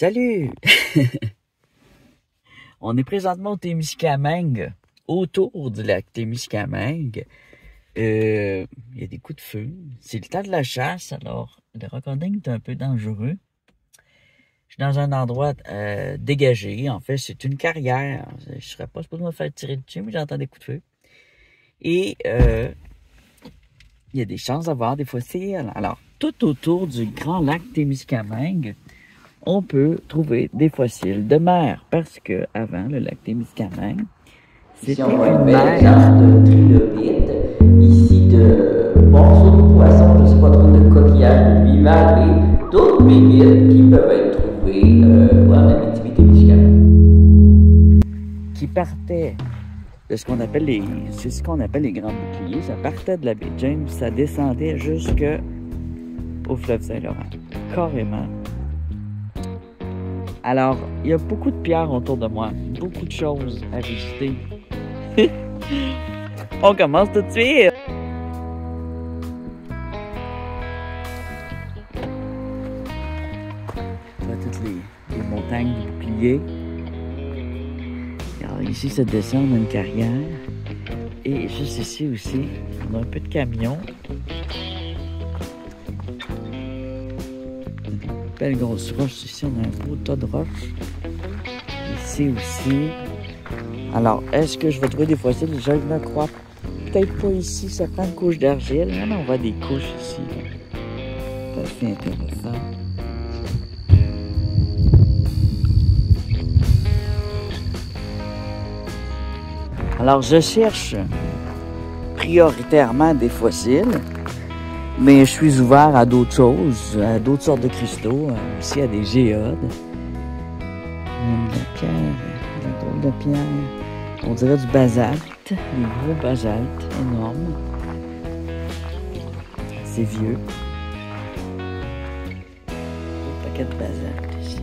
Salut! On est présentement au Témiscamingue, autour du lac Témiscamingue. Il y a des coups de feu. C'est le temps de la chasse, alors le recording est un peu dangereux. Je suis dans un endroit dégagé. En fait, c'est une carrière. Je ne serais pas supposé me faire tirer dessus, mais j'entends des coups de feu. Et il y a des chances d'avoir des fossiles. Alors, tout autour du grand lac Témiscamingue, on peut trouver des fossiles de mer. Parce que avant le lac Témiscamingue, c'était une mer de trilobites, ici de morceaux de poissons, je ne sais pas trop, de coquillages, de bivalves et d'autres bébites qui peuvent être trouvées en Abitibi-Témiscamingue. Qui partaient de ce qu'on appelle les grands boucliers. Ça partait de la baie James, ça descendait jusqu'au fleuve Saint-Laurent. Carrément. Alors, il y a beaucoup de pierres autour de moi, beaucoup de choses à visiter. On commence tout de suite! On voit toutes les montagnes du bouclier. Alors ici, ça descend dans une carrière. Et juste ici aussi, on a un peu de camion. Une belle grosse roche. Ici, on a un gros tas de roches. Ici aussi. Alors, est-ce que je vais trouver des fossiles? Je ne crois peut-être pas ici. Ça prend une couche d'argile. Là, on voit des couches ici. C'est assez intéressant. Alors, je cherche prioritairement des fossiles, mais je suis ouvert à d'autres choses, à d'autres sortes de cristaux, aussi à des géodes. Il y a de la pierre, des drôles de pierre. On dirait du basalte, des gros basaltes énormes. C'est vieux. Un paquet de basalte ici.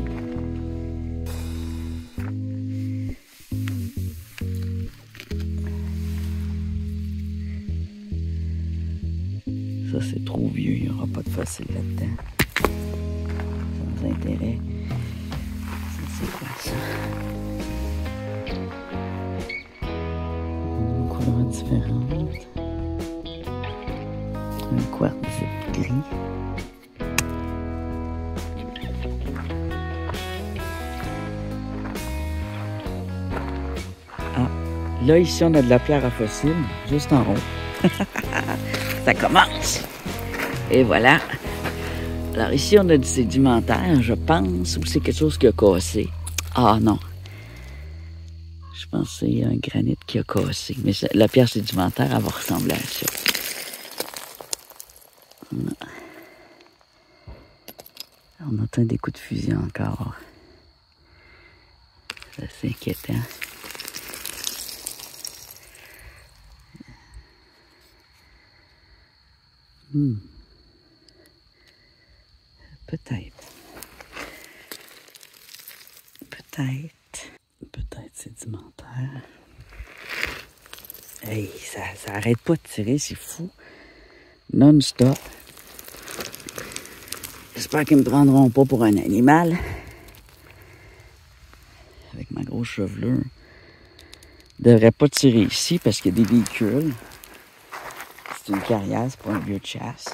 Ça, c'est trop vieux, il n'y aura pas de fossile là-dedans. Sans intérêt. C'est quoi ça? Une couleur différente. Un quartzite gris. Ah, là, ici, on a de la pierre à fossile, juste en haut. Ça commence. Et voilà. Alors ici, on a du sédimentaire, je pense, ou c'est quelque chose qui a cassé. Ah non. Je pense que c'est un granit qui a cassé. Mais la pierre sédimentaire, elle va ressembler à ça. On entend des coups de fusil encore. C'est assez inquiétant. Peut-être sédimentaire. Hey, ça arrête pas de tirer, c'est fou. Non-stop. J'espère qu'ils me prendront pas pour un animal. Avec ma grosse chevelure. Je devrais pas tirer ici parce qu'il y a des véhicules. C'est une carrière, c'est pas un lieu de chasse.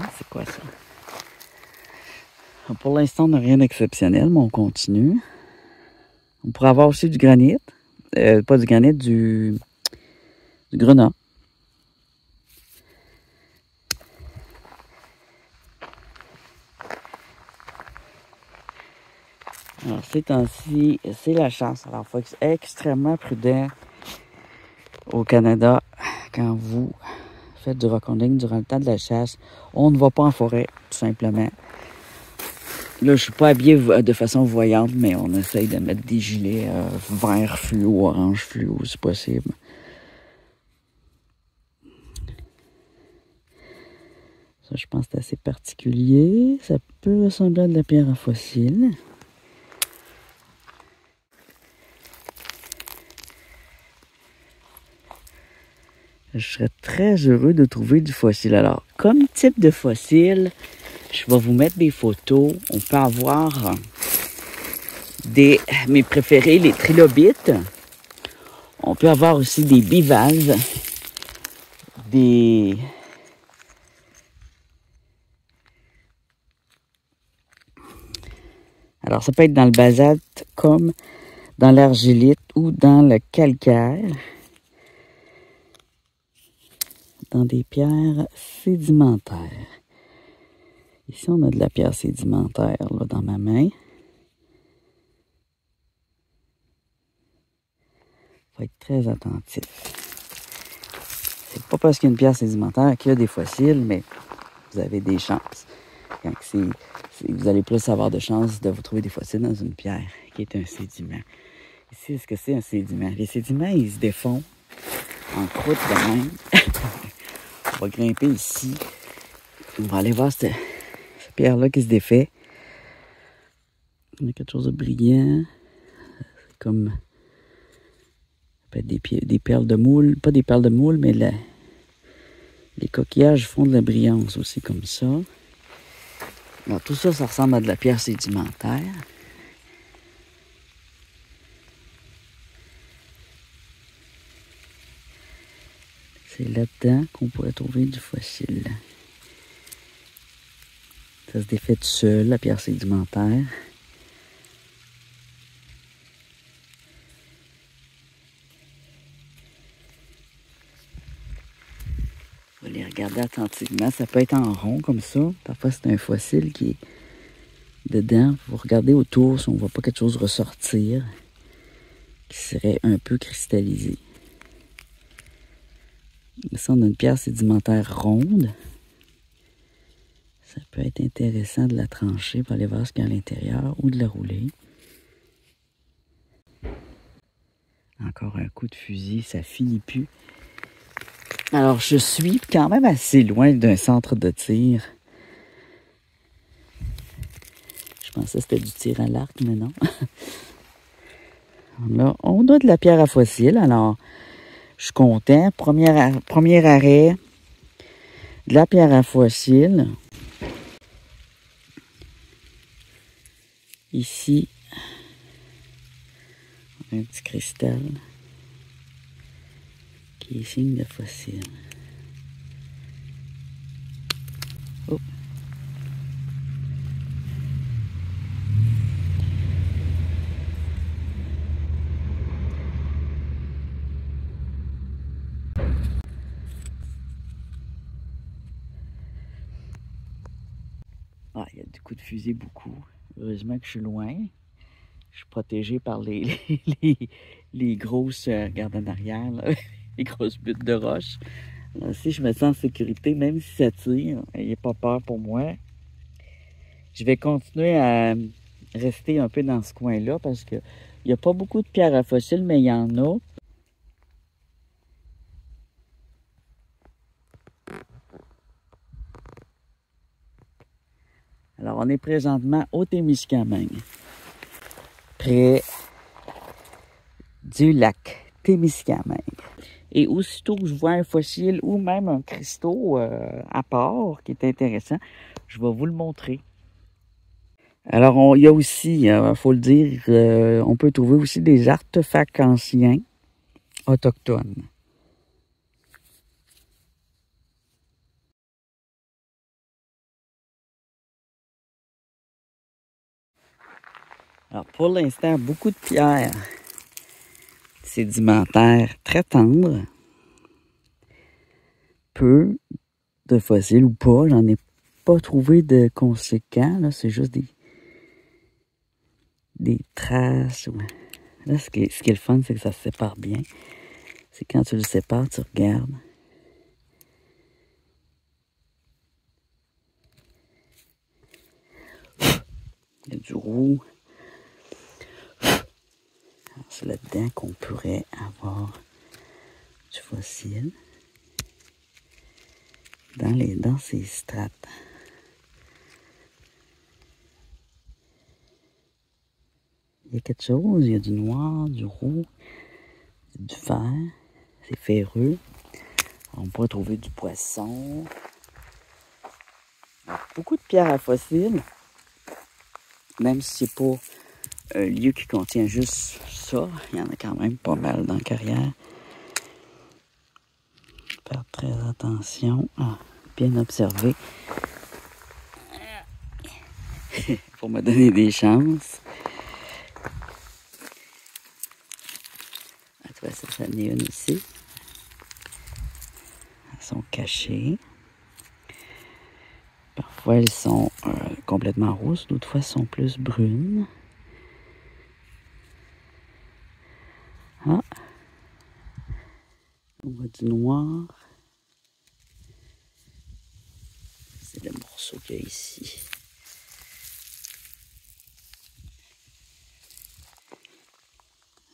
Ah, c'est quoi ça? Pour l'instant, on n'a rien d'exceptionnel, mais on continue. On pourrait avoir aussi du granit. Pas du granit, du grenat. Alors, ces temps-ci, c'est la chasse. Alors, il faut être extrêmement prudent au Canada quand vous faites du rock'n'roll durant le temps de la chasse. On ne va pas en forêt, tout simplement. Là, je suis pas habillé de façon voyante, mais on essaye de mettre des gilets vert fluo, orange fluo, si possible. Ça, je pense que c'est assez particulier. Ça peut ressembler à de la pierre à fossile. je serais très heureux de trouver du fossile. Alors, comme type de fossile, je vais vous mettre des photos. On peut avoir mes préférés, les trilobites. On peut avoir aussi des bivalves, Alors, ça peut être dans le basalte comme dans l'argilite ou dans le calcaire. Dans des pierres sédimentaires. Ici, on a de la pierre sédimentaire là, dans ma main. Faut être très attentif. C'est pas parce qu'il y a une pierre sédimentaire qu'il y a des fossiles, mais vous avez des chances. Quand vous allez plus avoir de chances de vous trouver des fossiles dans une pierre qui est un sédiment. Ici, est-ce que c'est un sédiment? Les sédiments, ils se défont en croûte de même. On va grimper ici. On va aller voir cette pierre-là qui se défait. On a quelque chose de brillant. C'est comme... Ça peut être des perles de moule. Pas des perles de moule, mais les coquillages font de la brillance aussi comme ça. Alors tout ça, ça ressemble à de la pierre sédimentaire. C'est là-dedans qu'on pourrait trouver du fossile. Ça se défait tout seul, la pierre sédimentaire. On va les regarder attentivement. Ça peut être en rond comme ça. Parfois, c'est un fossile qui est dedans. Vous regardez autour si on ne voit pas quelque chose ressortir qui serait un peu cristallisé. Ça, on a une pierre sédimentaire ronde. Ça peut être intéressant de la trancher pour aller voir ce qu'il y a à l'intérieur ou de la rouler. Encore un coup de fusil, ça finit plus. Alors, je suis quand même assez loin d'un centre de tir. Je pensais que c'était du tir à l'arc, mais non. Là, on a de la pierre à fossile. Alors, je suis content. Premier arrêt, de la pierre à fossile. Ici, un petit cristal qui est signe de fossile. Oh. Ah, il y a du coup de fusil beaucoup. Heureusement que je suis loin. Je suis protégé par les grosses, regarde en arrière, là, les grosses buttes de roche. Alors, si je me sens en sécurité, même si ça tire, n'ayez pas peur pour moi. Je vais continuer à rester un peu dans ce coin-là parce qu'il n'y a pas beaucoup de pierres à fossiles, mais il y en a. Alors, on est présentement au Témiscamingue, près du lac Témiscamingue. Et aussitôt que je vois un fossile ou même un cristaux à part qui est intéressant, je vais vous le montrer. Alors, il y a aussi, il faut le dire, on peut trouver aussi des artefacts anciens autochtones. Alors, pour l'instant, beaucoup de pierres sédimentaires très tendres. Peu de fossiles ou pas, j'en ai pas trouvé de conséquents. Là, c'est juste des traces. Là, ce qui est le fun, c'est que ça se sépare bien. C'est quand tu le sépares, tu regardes. Il y a du roux. C'est là-dedans qu'on pourrait avoir du fossile. Dans ces strates. Il y a quelque chose, il y a du noir, du roux, du vert. C'est ferreux. On pourrait trouver du poisson. Beaucoup de pierres à fossiles. Même si c'est pas un lieu qui contient juste ça, il y en a quand même pas mal dans la carrière. Faire très attention. Bien observer. Pour me donner des chances. Tu vois, ça en est une ici. Elles sont cachées. Parfois, elles sont complètement roses. D'autres fois, elles sont plus brunes. Ah! On voit du noir. C'est le morceau qu'il y a ici.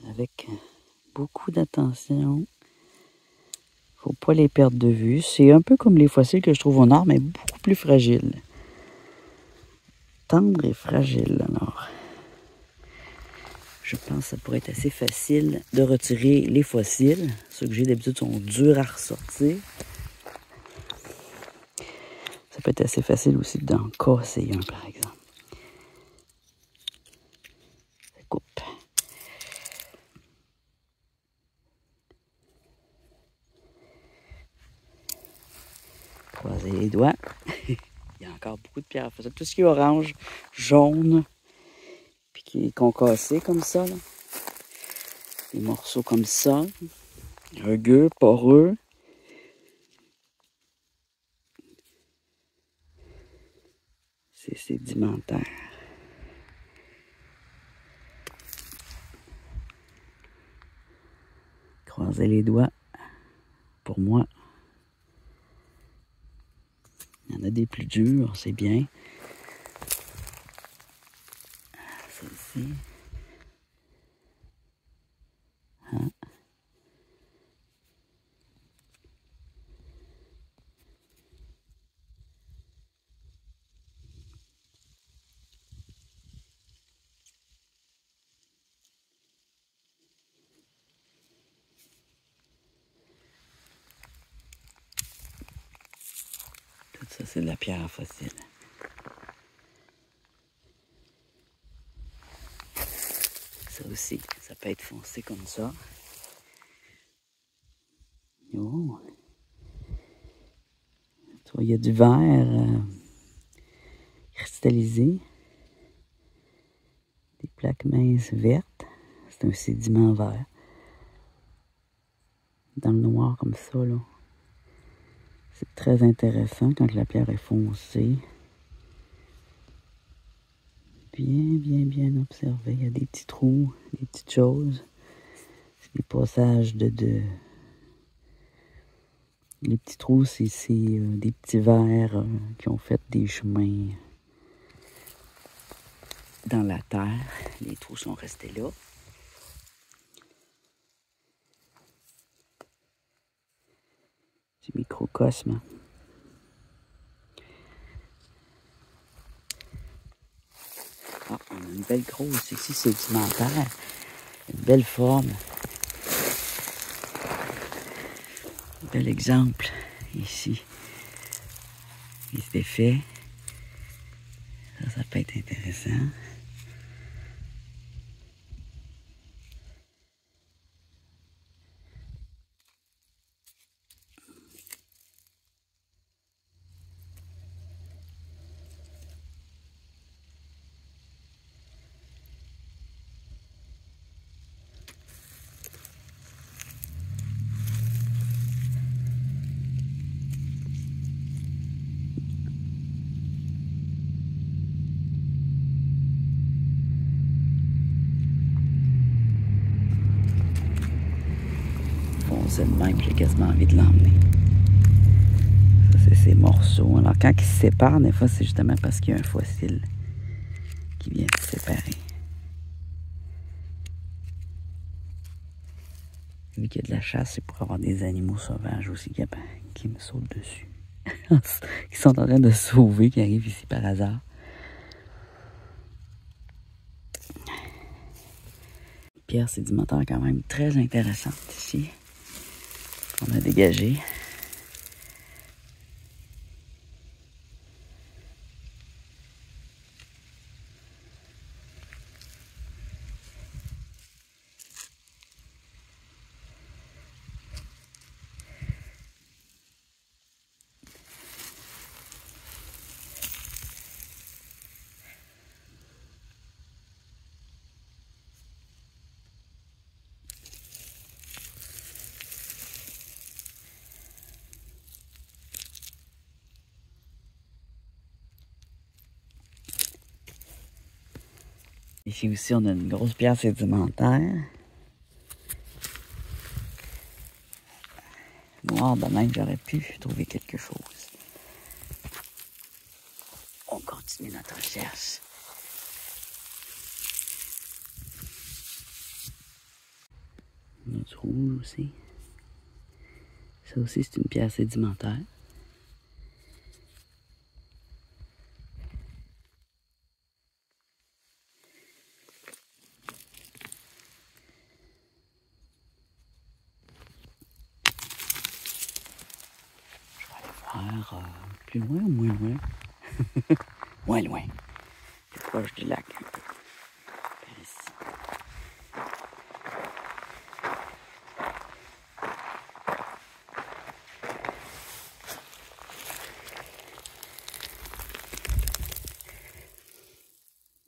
Avec beaucoup d'attention. Faut pas les perdre de vue. C'est un peu comme les fossiles que je trouve au nord, mais beaucoup plus fragiles. Tendre et fragile, alors. Je pense que ça pourrait être assez facile de retirer les fossiles. Ceux que j'ai d'habitude sont durs à ressortir. Ça peut être assez facile aussi d'en casser un, par exemple. Ça coupe. Croiser les doigts. Il y a encore beaucoup de pierres à fossiles. Tout ce qui est orange, jaune, puis qui est concassé comme ça, là. Des morceaux comme ça. Rugueux, poreux. C'est sédimentaire. Croiser les doigts. Pour moi, il y en a des plus durs, c'est bien. Celle-ci. Hein? Tout ça, c'est de la pierre fossile. Ça aussi, ça peut être foncé comme ça. Oh! Tu vois, il y a du verre cristallisé. Des plaques minces vertes. C'est un sédiment vert. Dans le noir comme ça, là. C'est très intéressant quand la pierre est foncée. Bien observé. Il y a des petits trous, des petites choses. C'est des passages Les petits trous, c'est des petits vers qui ont fait des chemins dans la terre. Les trous sont restés là. Du microcosme. Ah, on a une belle grosse ici, sédimentaire. Une belle forme. Un bel exemple ici. Il s'est fait. Ça peut être intéressant. C'est le même, j'ai quasiment envie de l'emmener. Ça, c'est ces morceaux. Alors, quand ils se séparent, des fois, c'est justement parce qu'il y a un fossile qui vient se séparer. Vu qu'il y a de la chasse, c'est pour avoir des animaux sauvages aussi qui me sautent dessus. Qui sont en train de se sauver, qui arrivent ici par hasard. Pierre sédimentaire quand même très intéressante ici. On a dégagé. Ici aussi, on a une grosse pierre sédimentaire. Noir de même, j'aurais pu trouver quelque chose. On continue notre recherche. On a du rouge aussi. Ça aussi, c'est une pierre sédimentaire. Plus loin ou moins loin? Moins loin. Plus proche du lac un peu. Par ici.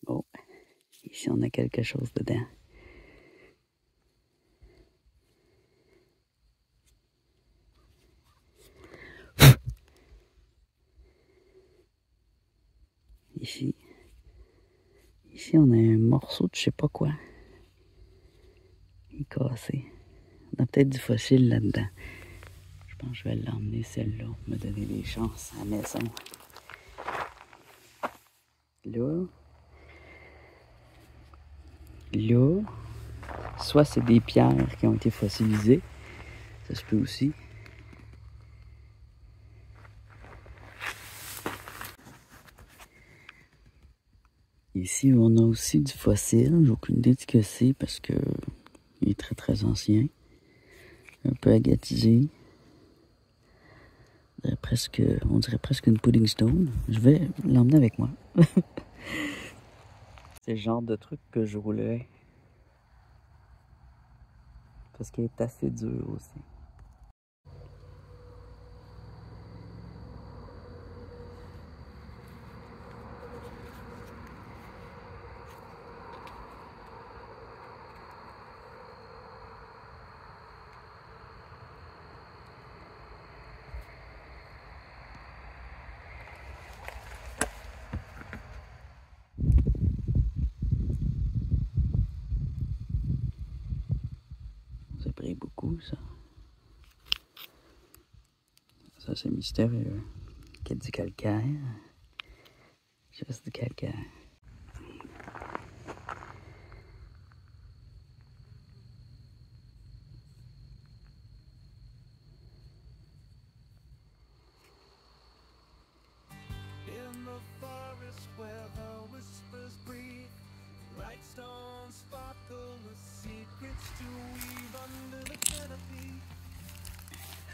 Bon, ici on a quelque chose dedans. Ici, on a un morceau de je sais pas quoi. Il est cassé. On a peut-être du fossile là-dedans. Je pense que je vais l'emmener celle-là, me donner des chances à la maison. Là, soit c'est des pierres qui ont été fossilisées, ça se peut aussi. Ici, on a aussi du fossile. J'ai aucune idée de ce que c'est parce que il est très très ancien. Un peu agatisé. On dirait presque une pudding stone. Je vais l'emmener avec moi. C'est le genre de truc que je roulerais. Parce qu'il est assez dur aussi. Ça brille beaucoup, ça. Ça, c'est mystérieux. Qu'il y a du calcaire. Juste du calcaire.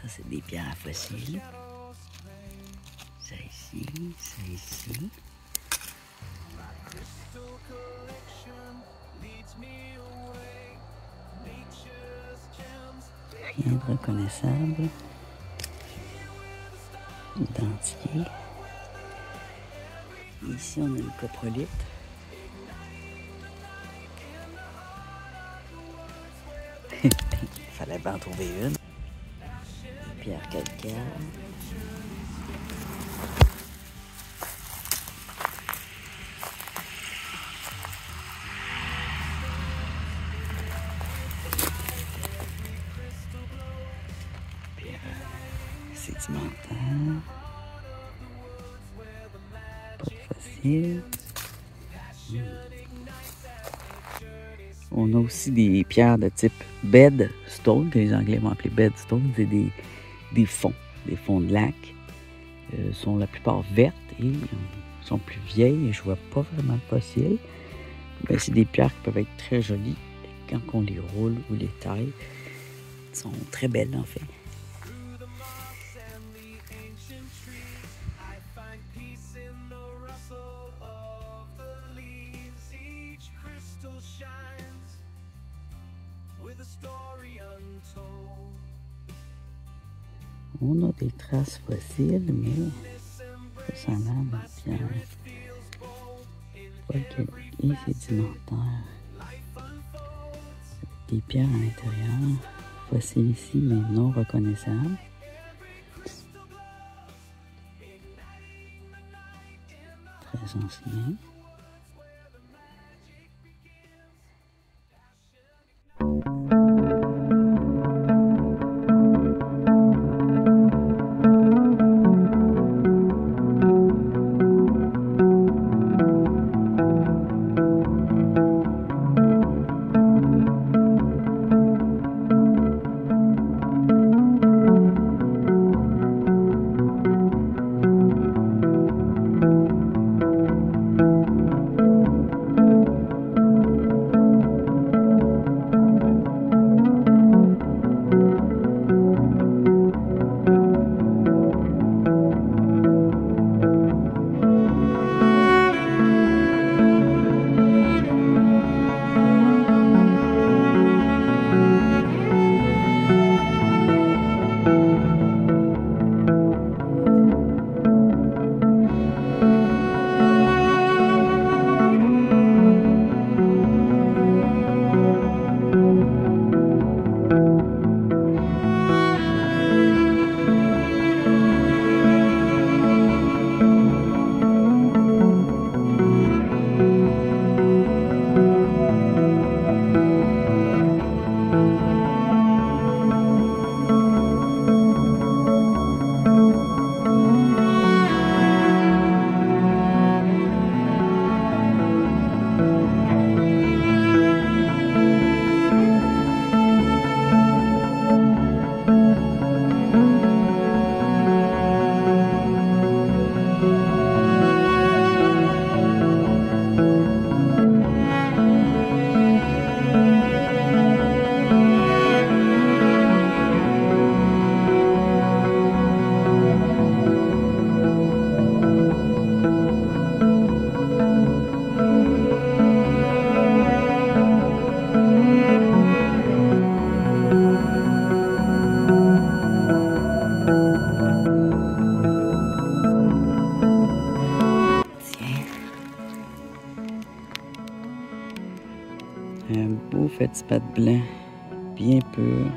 Ça, c'est des pierres fossiles. Ça ici, ça ici. Rien de reconnaissable. Dentier. Ici, on a une coprolite. Il fallait bien en trouver une. Pierre calcaire. Pierre sédimentaire. Pas facile. On a aussi des pierres de type bedstone, que les Anglais vont appeler bedstone. C'est des fonds de lac. Sont la plupart vertes et sont plus vieilles et je vois pas vraiment de fossiles. Ben, c'est des pierres qui peuvent être très jolies quand on les roule ou les taille. Elles sont très belles en fait. On a des traces fossiles, mais ça a l'air de pierre. Pas et sédimentaire. Des pierres à l'intérieur. Fossiles ici, mais non reconnaissables. Très ancien. Un beau fétispathe blanc, bien pur.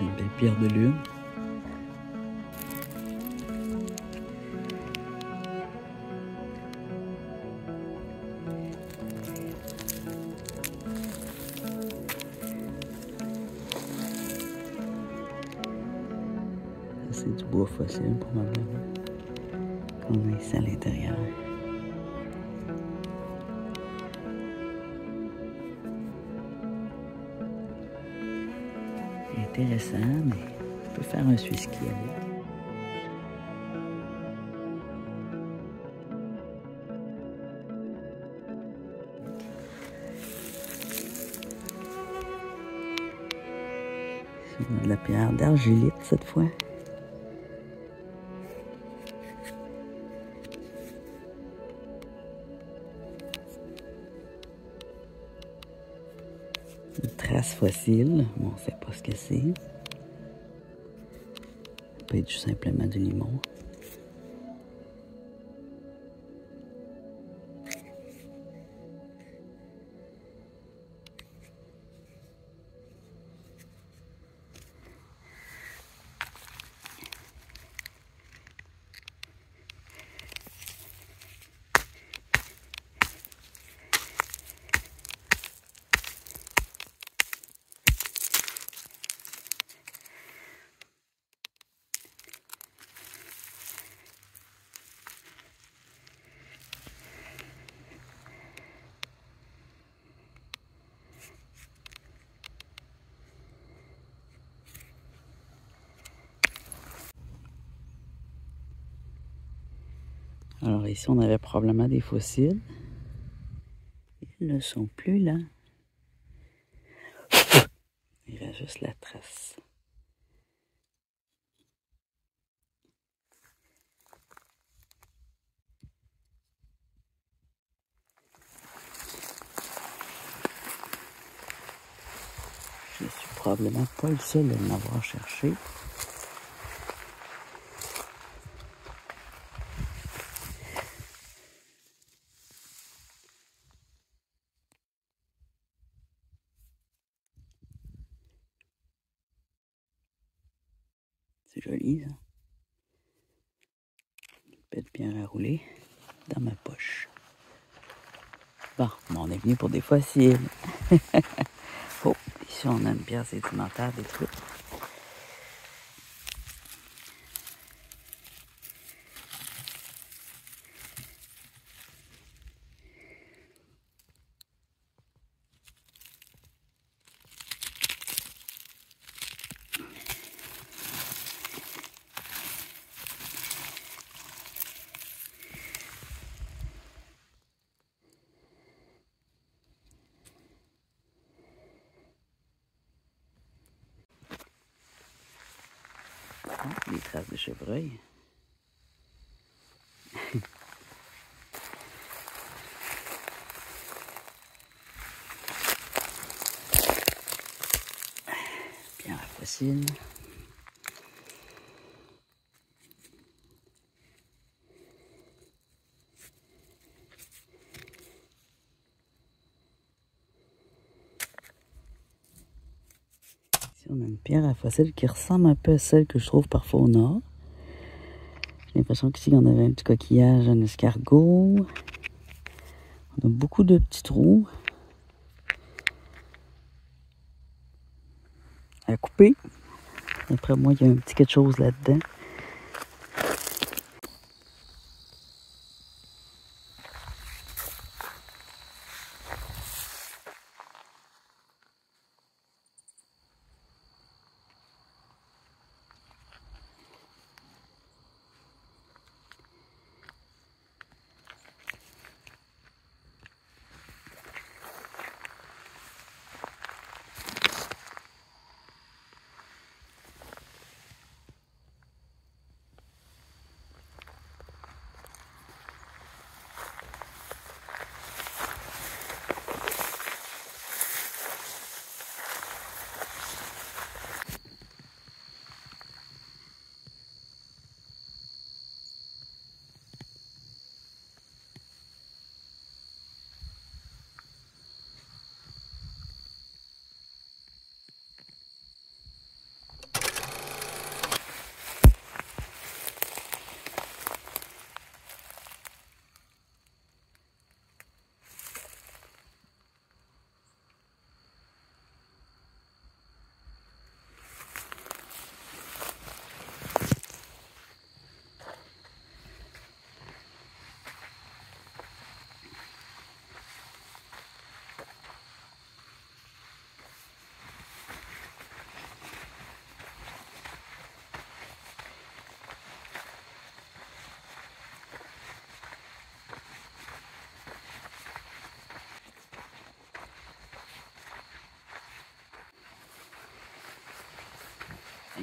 Une belle pierre de lune. C'est du bois fossile probablement qu'on a ici à l'intérieur. Intéressant, mais on peut faire un Suisse ski avec. On a de la pierre d'argilite cette fois. Une trace fossile, mais on ne sait pas ce que c'est. Ça peut être juste simplement du limon. Alors ici, on avait probablement des fossiles. Ils ne sont plus là. Il reste juste la trace. Je ne suis probablement pas le seul à l'avoir cherché. C'est joli, ça. Une belle pierre à rouler dans ma poche. Bon, on est venu pour des fossiles. Oh, ici on a une pierre sédimentaire détruite. Oh, des traces de chevreuil. Pierre à fossile. Ici, on a une pierre à fossile qui ressemble un peu à celle que je trouve parfois au nord. J'ai l'impression qu'ici, on avait un petit coquillage, un escargot. On a beaucoup de petits trous à couper. D'après moi, il y a un petit quelque chose là-dedans.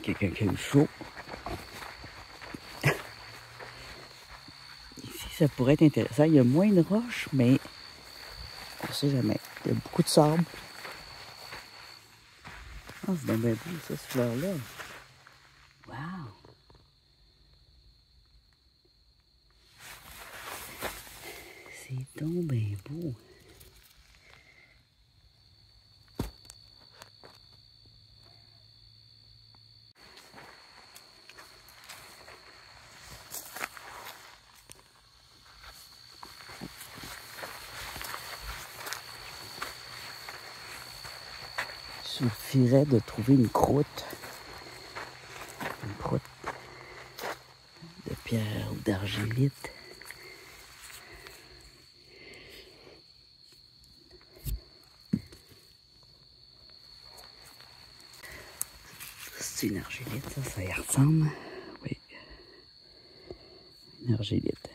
quelqu'un qui a eu chaud. Ici, ça pourrait être intéressant. Il y a moins de roches, mais on ne sait jamais. Il y a beaucoup de sable. Oh, c'est donc bien beau, ça, cette fleur-là. Wow! C'est donc bien beau. Il suffirait de trouver une croûte de pierre ou d'argilite. C'est une argilite, ça y ressemble. Oui, une argilite.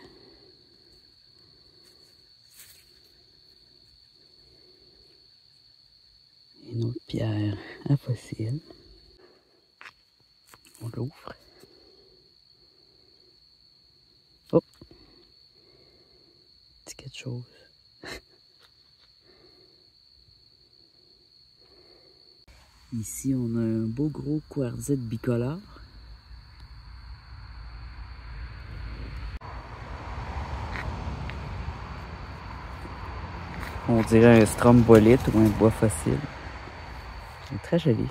Une autre pierre à fossile. On l'ouvre. Oh! C'est quelque chose. Ici, on a un beau gros quartzite bicolore. On dirait un strombolite ou un bois fossile. C'est très joli.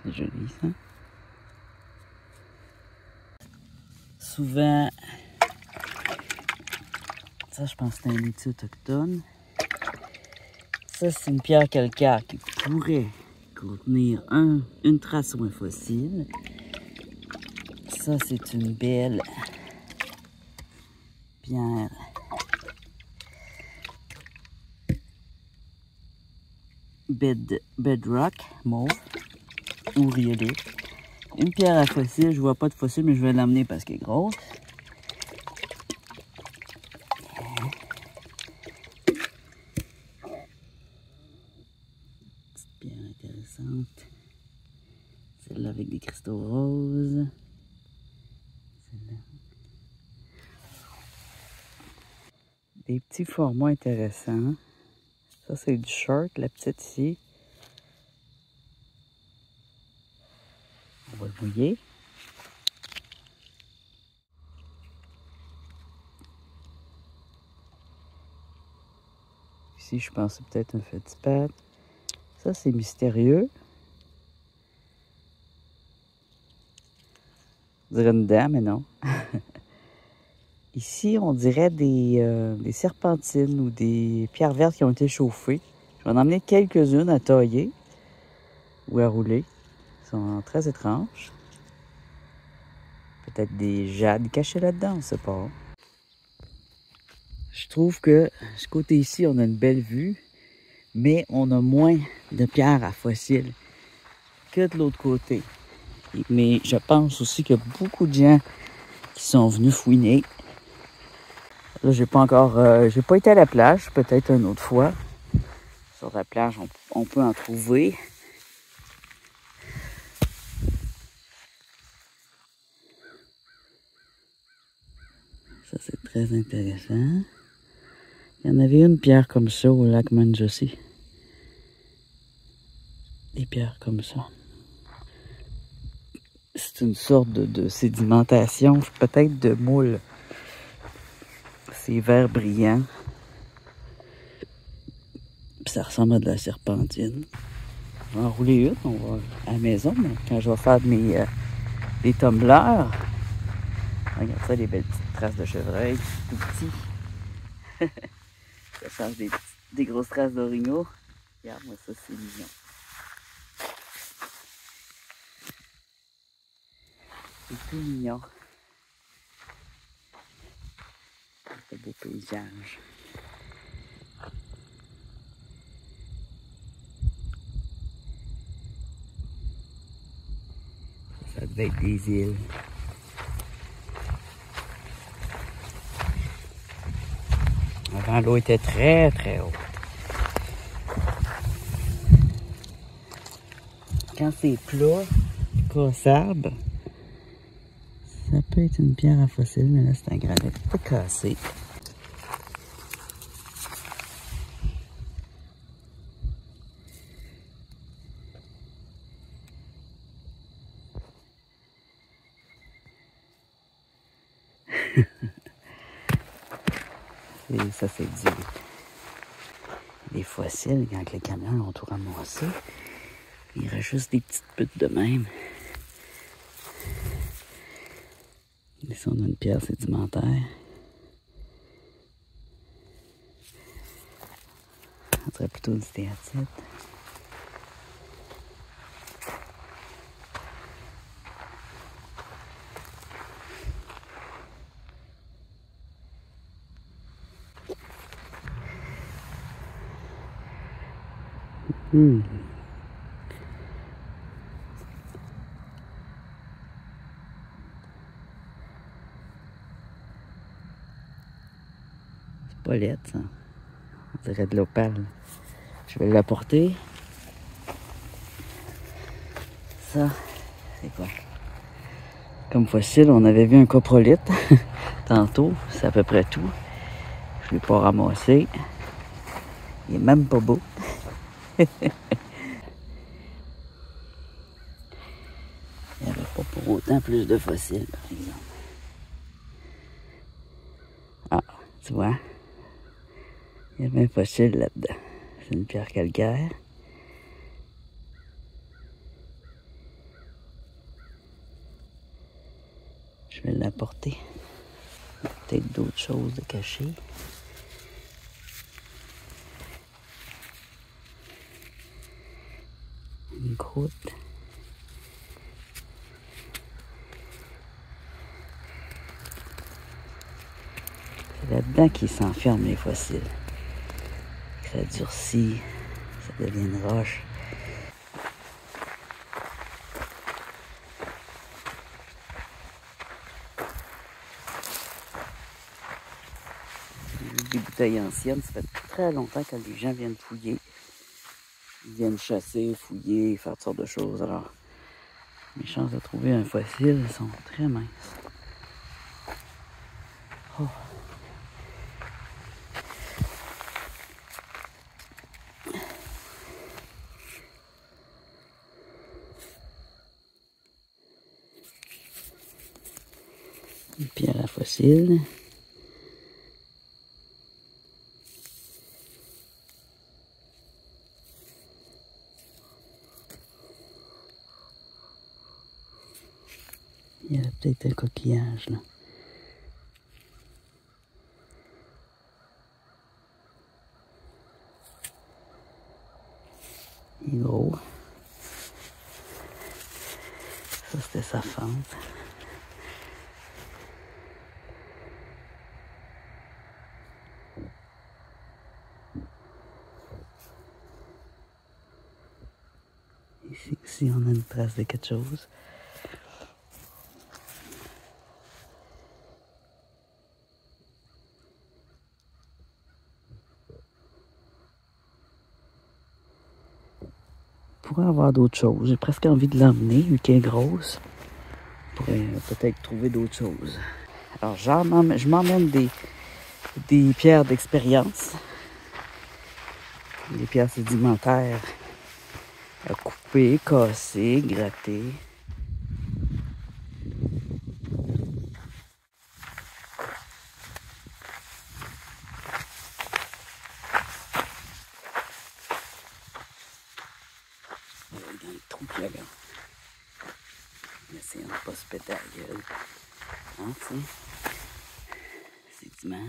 C'est joli, ça. Souvent, ça, je pense que c'est un métier autochtone. Ça, c'est une pierre calcaire qui pourrait contenir une trace ou un fossile. Ça, c'est une belle pierre bedrock mauve ou violet. Une pierre à fossile, je vois pas de fossile, mais je vais l'emmener parce qu'elle est grosse. Petite pierre intéressante. Celle-là avec des cristaux roses. Celle-là. Des petits formats intéressants. Ça, c'est du short, la petite ici. On va le mouiller. Ici, je pense que c'est peut-être un feldspathe. Ça, c'est mystérieux. On dirait une dame, mais non. Ici, on dirait des serpentines ou des pierres vertes qui ont été chauffées. Je vais en emmener quelques-unes à tailler ou à rouler. Ils sont très étranges. Peut-être des jades cachés là-dedans, on ne sait pas. Je trouve que ce côté ici, on a une belle vue, mais on a moins de pierres à fossiles que de l'autre côté. Mais je pense aussi qu'il y a beaucoup de gens qui sont venus fouiner. Là, j'ai pas été à la plage, peut-être une autre fois. Sur la plage, on peut en trouver. Ça, c'est très intéressant. Il y en avait une pierre comme ça au lac Manjossi. Des pierres comme ça. C'est une sorte de sédimentation, peut-être de moule. C'est vert brillant. Puis ça ressemble à de la serpentine. On va en rouler une, on va à la maison, mais quand je vais faire des tumblers. Regarde ça, les belles petites traces de chevreuil, tout petit. Ça change des grosses traces d'orignaux. Regarde-moi ça, c'est mignon. C'est tout mignon. C'est un beau paysage. Ça devait être des îles. Avant, l'eau était très, très haute. Quand c'est plat, pas sable, ça peut être une pierre à fossile, mais là, c'est un granit pas cassé. Et ça, c'est des fossiles. Quand les camions ont tout ramassé, il reste juste des petites buttes de même. Ici, on a une pierre sédimentaire. On dirait plutôt du stéatite. C'est pas laid, ça. On dirait de l'opale. Je vais l'apporter. Ça, c'est quoi? Comme fossile, on avait vu un coprolite tantôt. C'est à peu près tout. Je ne l'ai pas ramassé. Il est même pas beau. Il n'y avait pas pour autant plus de fossiles, par exemple. Ah, tu vois? Il y avait un fossile là-dedans. C'est une pierre calcaire. Je vais l'apporter. Peut-être d'autres choses de cacher. Une croûte. C'est là-dedans qu'ils s'enferment les fossiles. Ça durcit, ça devient une roche. Des bouteilles anciennes, ça fait très longtemps que les gens viennent fouiller. Ils viennent chasser, fouiller, faire toutes sortes de choses. Alors, mes chances de trouver un fossile sont très minces. Oh. Une pierre à fossile. Il y a peut-être un coquillage là. Il est gros. Ça, c'était sa fente. Ici, on a une trace de quelque chose. On pourrait avoir d'autres choses. J'ai presque envie de l'emmener, vu qu'elle est grosse. On pourrait peut-être trouver d'autres choses. Alors, je m'emmène des pierres d'expérience. Des pierres sédimentaires à couper, casser, gratter. Dans le trou là, là. Essayons de ne pas se péter la gueule. Hein, tu sais? Sédiment.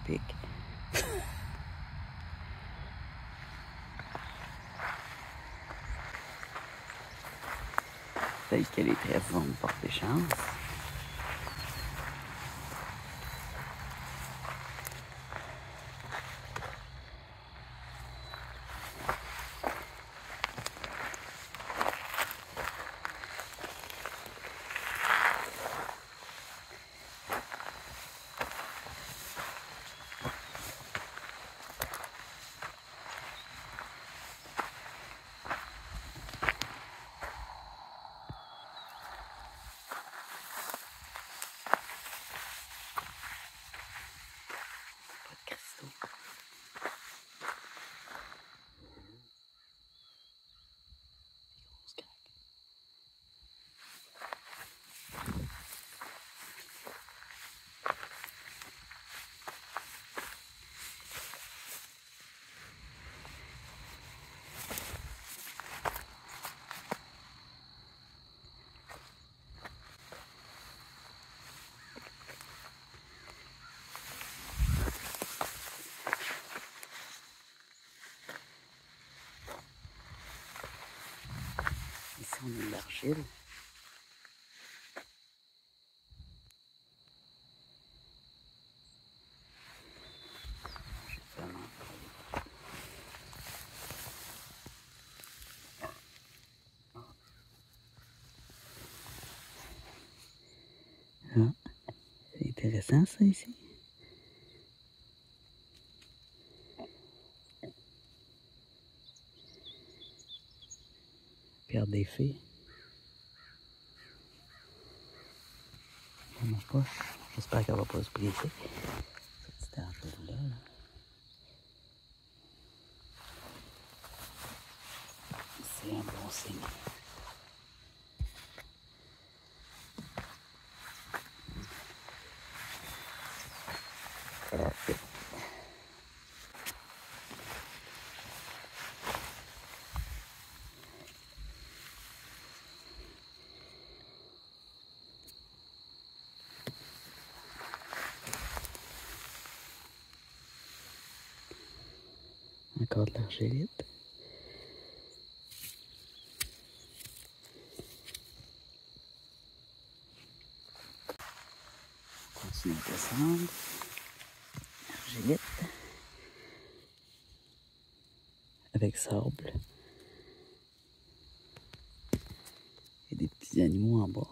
pique. Peut-être que les trèfles vont me porter chance. Ici, on a de l'argile. Ah, c'est intéressant ça ici. Pierre des Fées. Dans ma poche. J'espère qu'elle va pas se briser. Cette petite argile-là. C'est un bon signe. Encore de l'argilite. On continue à descendre. Argilite. Avec sable. Et des petits animaux en bas.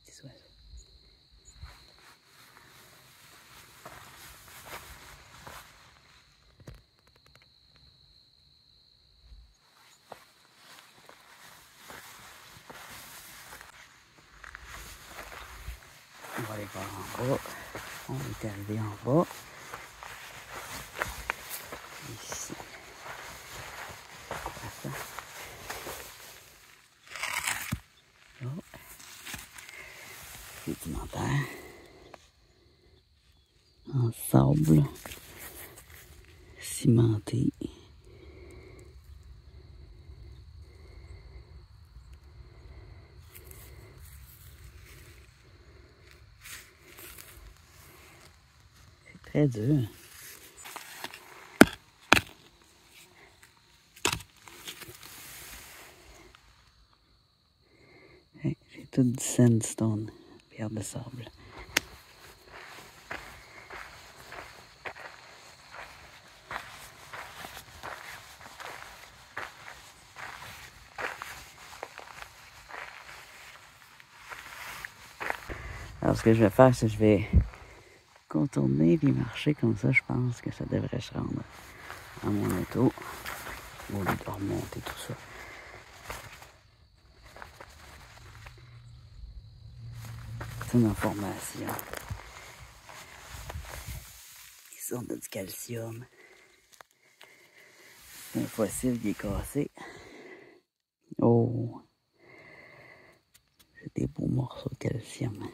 Des oiseaux. On va aller voir en bas. On est arrivé en bas. Ici. Attends. Oh. Rudimentaire. En sable. Cimenté. C'est très dur. Hey, j'ai tout du sandstone, pierre de sable. Alors ce que je vais faire, c'est que je vais contourner et marcher comme ça. Je pense que ça devrait se rendre à mon auto. Au lieu de remonter tout ça. C'est une formation. Ils ont du calcium. C'est un fossile qui est cassé. Oh! C'est des beaux morceaux de calcium.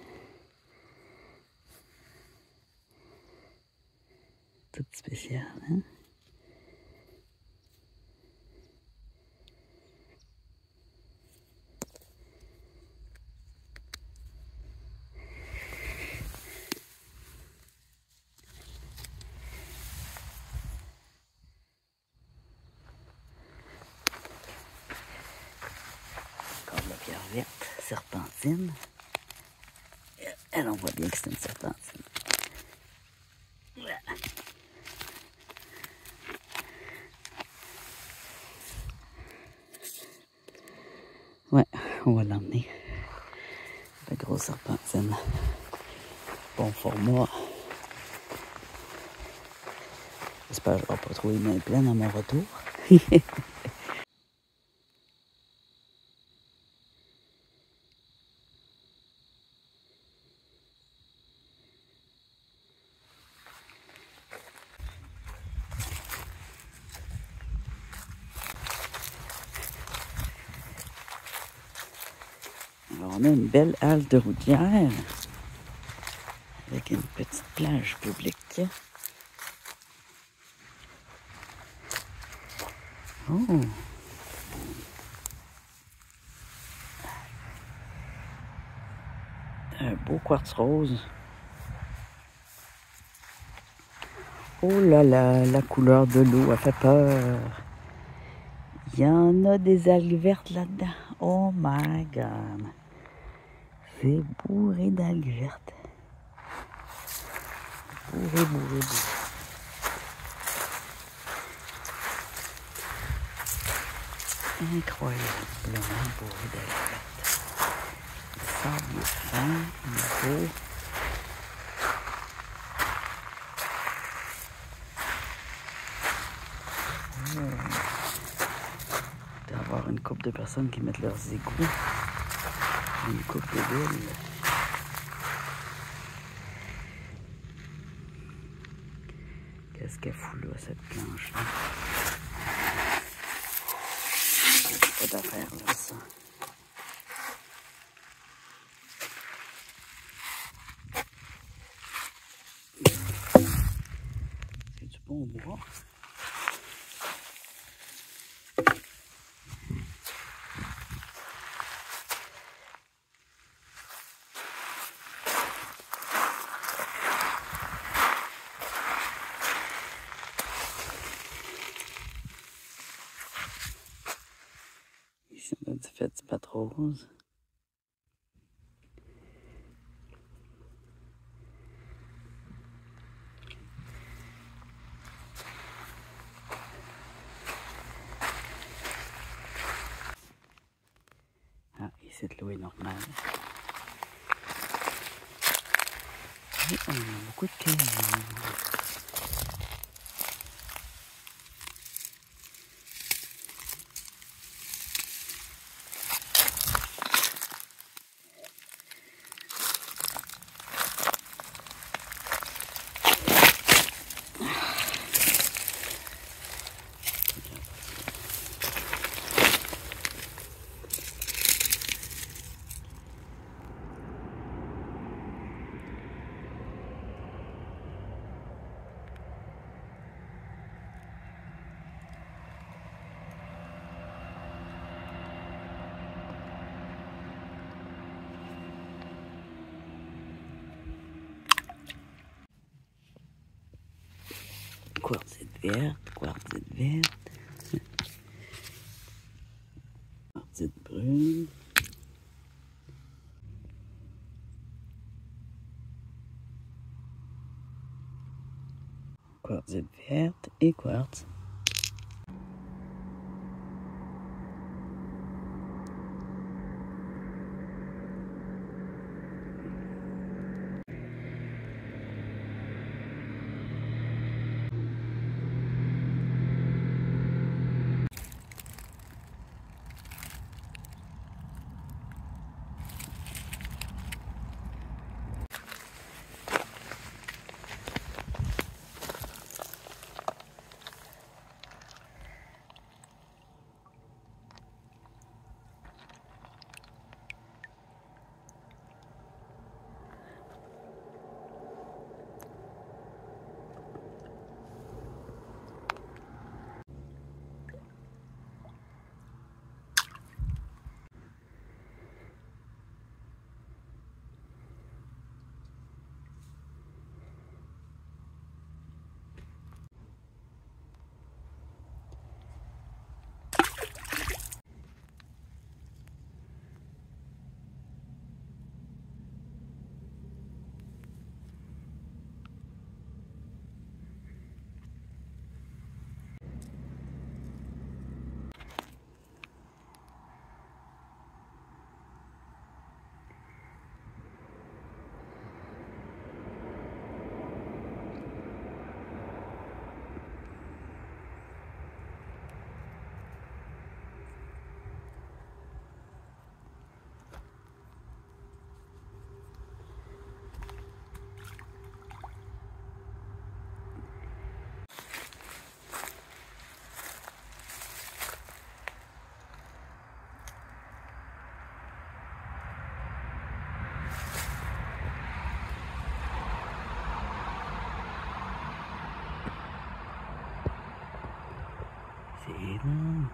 Tout spécial, hein? Encore de la pierre verte, serpentine. Elle, on voit bien que c'est une serpentine. Ouais, on va l'emmener. La grosse serpentine. Bon format. J'espère que je ne vais pas trouver les mains pleines à mon retour. Alors, on a une belle halte routière avec une petite plage publique. Oh! Un beau quartz rose. Oh là là, la couleur de l'eau, elle fait peur. Il y en a des algues vertes là-dedans. Oh my God! C'est bourré d'algues vertes. Bourré, bourré, bourré. Incroyablement bourré d'algues vertes. Le sable est fin, il est beau. Il doit y avoir une couple de personnes qui mettent leurs égouts. Une couple de villes. Qu'est-ce qu'elle fout là, cette planche-là? Pas d'affaire là, ça. C'est du bon bois. Ici, on a du fait du patrose. Ah, ici, de l'eau est normale. Et on a beaucoup de cailloux. Quartzite verte, quartzite verte, quartzite brune. Quartzite verte et quartz. C'est bon.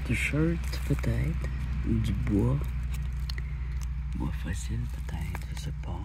T-shirt peut-être, du bois fossile peut-être, je sais pas.